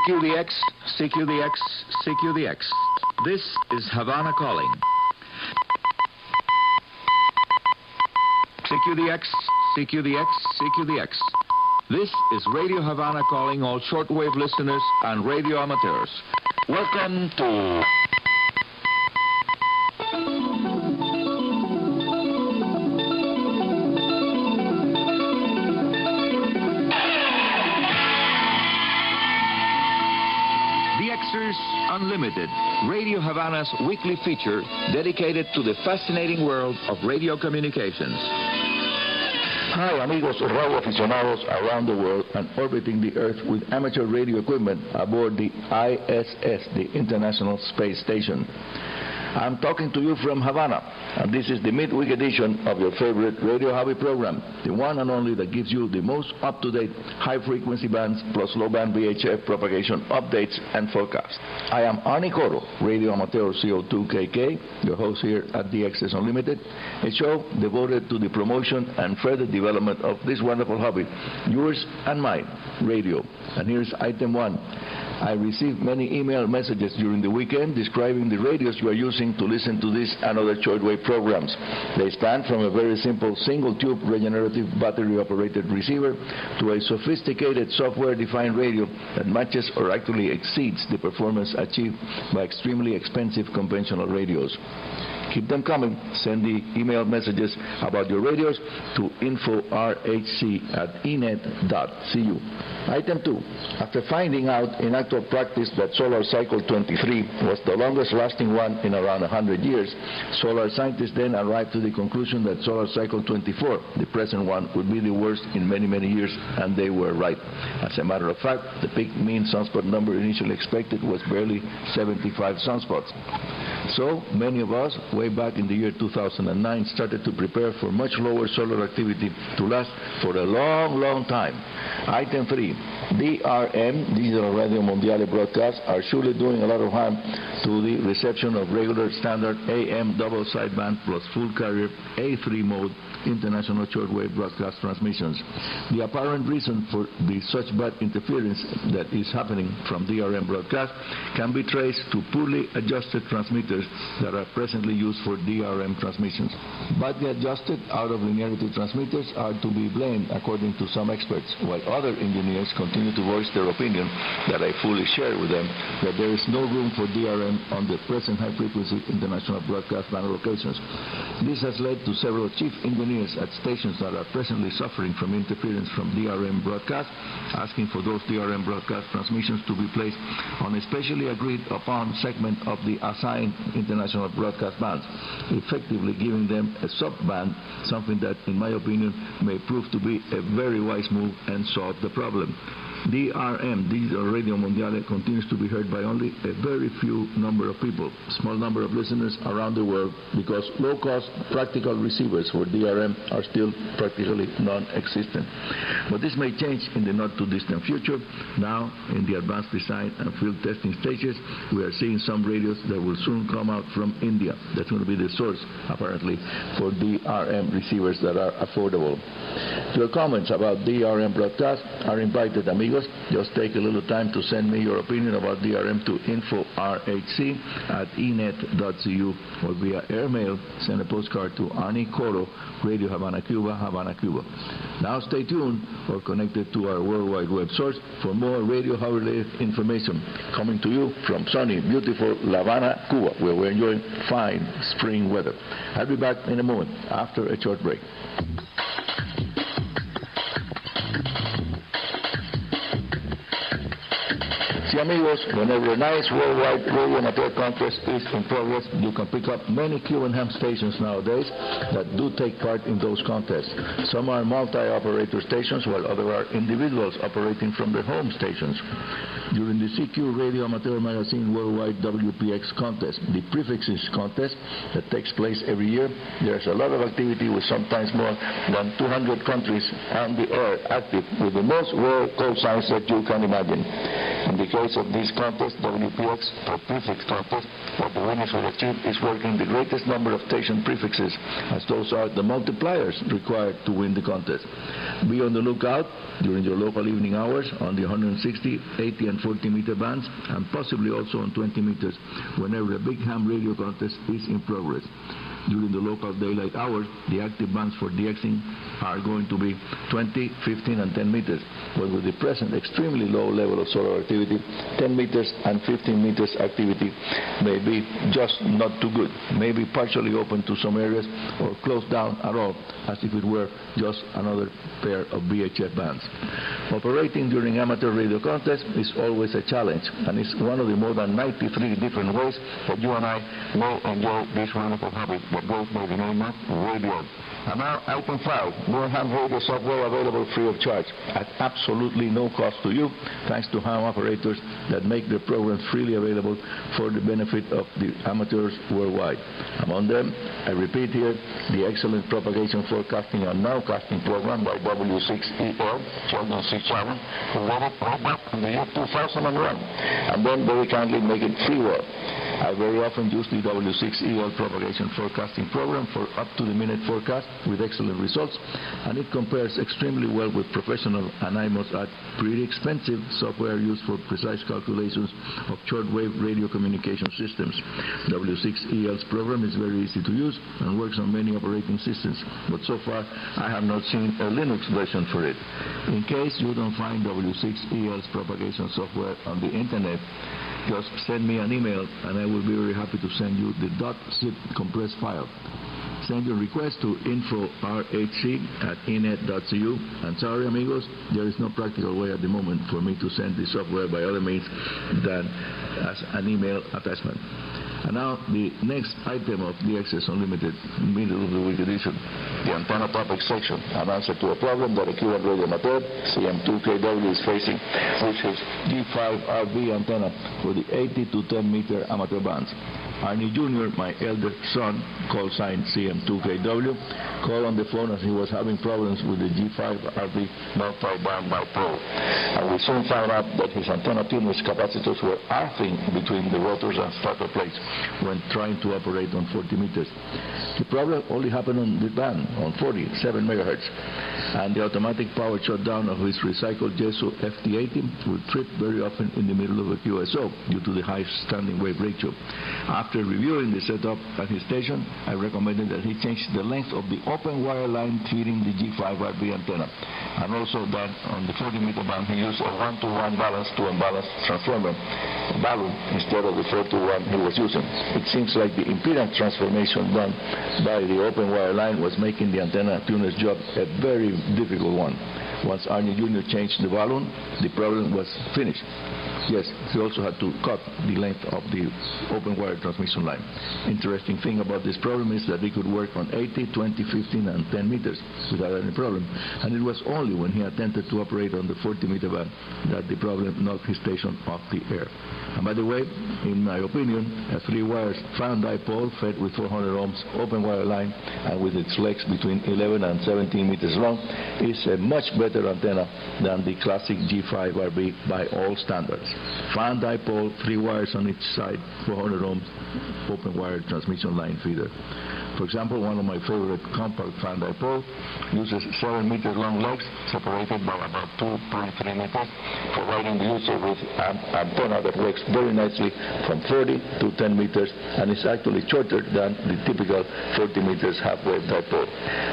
CQDX, CQDX, CQDX. This is Havana calling. CQDX, CQDX, CQDX. This is Radio Havana calling all shortwave listeners and radio amateurs. Welcome to... Unlimited, Radio Havana's weekly feature dedicated to the fascinating world of radio communications. Hi, amigos radio aficionados around the world and orbiting the Earth with amateur radio equipment aboard the ISS, the International Space Station. I'm talking to you from Havana, and this is the midweek edition of your favorite Radio Hobby program, the one and only that gives you the most up-to-date high-frequency bands plus low-band VHF propagation updates and forecasts. I am Arnie Coro, Radio Amateur CO2KK, your host here at The Access Unlimited, a show devoted to the promotion and further development of this wonderful hobby, yours and mine, radio. And here's item 1. I received many email messages during the weekend describing the radios you are using to listen to this and other shortwave programs. They span from a very simple single-tube regenerative battery-operated receiver to a sophisticated software-defined radio that matches or actually exceeds the performance achieved by extremely expensive conventional radios. Keep them coming. Send the email messages about your radios to info.rhc@enet.cu. Item 2. After finding out in actual practice that Solar Cycle 23 was the longest lasting one in around 100 years, solar scientists then arrived to the conclusion that Solar Cycle 24, the present one, would be the worst in many, many years, and they were right. As a matter of fact, the peak mean sunspot number initially expected was barely 75 sunspots. So, many of us, way back in the year 2009, started to prepare for much lower solar activity to last for a long, long time. Item 3. DRM, Digital Radio Mondiale broadcasts, are surely doing a lot of harm to the reception of regular standard AM double sideband plus full carrier A3 mode international shortwave broadcast transmissions. The apparent reason for the such bad interference that is happening from DRM broadcast can be traced to poorly adjusted transmitters that are presently used for DRM transmissions. Badly adjusted out-of-linearity transmitters are to be blamed according to some experts, while other engineers continue to voice their opinion, that I fully share with them, that there is no room for DRM on the present high-frequency international broadcast band locations. This has led to several chief engineers at stations that are presently suffering from interference from DRM broadcast, asking for those DRM broadcast transmissions to be placed on a specially agreed upon segment of the assigned international broadcast bands, effectively giving them a sub-band, something that, in my opinion, may prove to be a very wise move and solve the problem. DRM, Digital Radio Mondiale, continues to be heard by only a very few number of people, small number of listeners around the world, because low-cost practical receivers for DRM are still practically non-existent. But this may change in the not-too-distant future. Now, in the advanced design and field testing stages, we are seeing some radios that will soon come out from India. That's going to be the source, apparently, for DRM receivers that are affordable. Your comments about DRM broadcast are invited, amigos. Just take a little time to send me your opinion about DRM to info.rhc@enet.cu, or via airmail, send a postcard to Arnie Coro, Radio Havana, Cuba, Havana, Cuba. Now stay tuned or connected to our worldwide web source for more radio hobby-related information, coming to you from sunny, beautiful La Habana, Cuba, where we're enjoying fine spring weather. I'll be back in a moment after a short break. See, amigos, whenever a nice worldwide radio amateur contest is in progress, you can pick up many Cuban ham stations nowadays that do take part in those contests. Some are multi-operator stations, while others are individuals operating from their home stations. During the CQ Radio Amateur Magazine Worldwide WPX contest, the prefixes contest that takes place every year, there's a lot of activity with sometimes more than 200 countries on the air active with the most rare call signs that you can imagine. In the case case of this contest, WPX, or prefix contest, what the winners will achieve is working the greatest number of station prefixes, as those are the multipliers required to win the contest. Be on the lookout during your local evening hours on the 160, 80, and 40-meter bands, and possibly also on 20 meters, whenever a big ham radio contest is in progress. During the local daylight hours, the active bands for DXing are going to be 20, 15, and 10 meters. But with the present extremely low level of solar activity, 10 meters and 15 meters activity may be just not too good, may be partially open to some areas or closed down at all, as if it were just another pair of VHF bands. Operating during amateur radio contests is always a challenge, and it's one of the more than 93 different ways that you and I may enjoy this wonderful hobby that goes by the name of radio. And now, item 5, more ham radio software available free of charge at absolutely no cost to you, thanks to ham operators that make their programs freely available for the benefit of the amateurs worldwide. Among them, I repeat here, the excellent propagation forecasting and nowcasting program by W6EL, Sheldon C. Challen, who wrote it right back in the year 2001, and then very kindly make it freeware. I very often use the W6EL propagation forecasting program for up-to-the-minute forecast with excellent results, and it compares extremely well with professional and I must add pretty expensive software used for precise calculations of shortwave radio communication systems. W6EL's program is very easy to use and works on many operating systems, but so far I have not seen a Linux version for it. In case you don't find W6EL's propagation software on the internet, just send me an email and I will be very happy to send you the .zip compressed file. Send your request to info.rhc@enet.cu, and sorry amigos, there is no practical way at the moment for me to send the software by other means than as an email attachment. And now the next item of the Access Unlimited middle of the week edition, the antenna topic section, an answer to a problem that a Cuban radio amateur, CM2KW, is facing with his G5RB antenna for the 80 to 10 meter amateur bands. Arnie Jr., my elder son, call sign CM2KW, called on the phone as he was having problems with the G5RB multi-band bipole. And we soon found out that his antenna tuners capacitors were arcing between the rotors and starter plates when trying to operate on 40 meters. The problem only happened on the band, on 47 megahertz, and the automatic power shutdown of his recycled Jesu FT80 would trip very often in the middle of a QSO due to the high standing wave ratio. After reviewing the setup at his station, I recommended that he change the length of the open wire line feeding the G5RB antenna, and also that on the 40 meter band he used a 1-to-1 balance to unbalanced transformer balloon instead of the 4-to-1 he was using. It seems like the impedance transformation done by the open wire line was making the antenna tuner's job a very difficult one. Once Arnie Jr. changed the balloon, the problem was finished. Yes, he also had to cut the length of the open wire transmission line. Interesting thing about this problem is that he could work on 80, 20, 15, and 10 meters without any problem. And it was only when he attempted to operate on the 40 meter band that the problem knocked his station off the air. And by the way, in my opinion, a 3-wire fan dipole fed with 400 ohms open wire line and with its legs between 11 and 17 meters long is a much better antenna than the classic G5RB by all standards. Fan dipole, 3 wires on each side, 400 ohms open wire transmission line feeder. For example, one of my favorite compact fan dipole uses 7 meter long legs separated by about 2.3 meters, providing the user with an antenna that works very nicely from 40 to 10 meters and is actually shorter than the typical 40 meters half-wave dipole.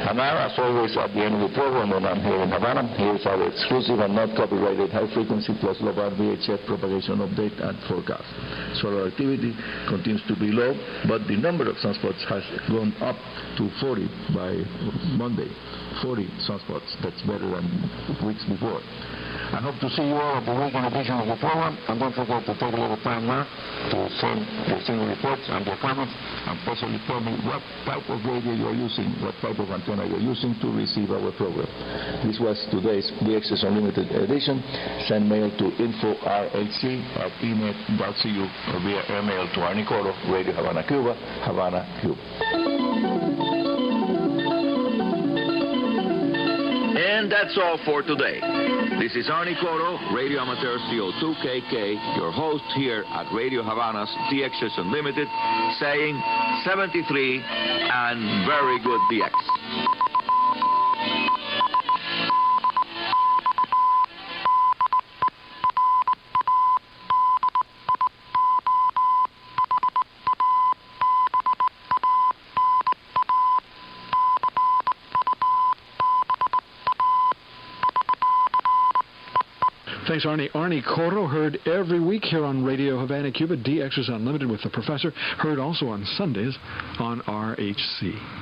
And now, as always, at the end of the program when I'm here in Havana, here's our exclusive and not copyrighted high-frequency plus low-band VHF propagation update and forecast. Solar activity continues to be low, but the number of sunspots has gone up to 40 by Monday. 40 sunspots. That's better than weeks before. I hope to see you all at the weekend edition of the program, and don't forget to take a little time now to send your single reports and your comments, and possibly tell me what type of radio you're using, what type of antenna you're using to receive our program. This was today's VXS Unlimited edition. Send mail to info.rhc@enet.cu or via email to Arnie Coro, Radio Havana, Cuba, Havana, Cuba. And And that's all for today. This is Arnie Coro, Radio Amateur CO2KK, your host here at Radio Havana's DXs Unlimited, saying 73 and very good DX. Thanks, Arnie. Arnie Coro, heard every week here on Radio Havana, Cuba. DXs Unlimited with the Professor, heard also on Sundays on RHC.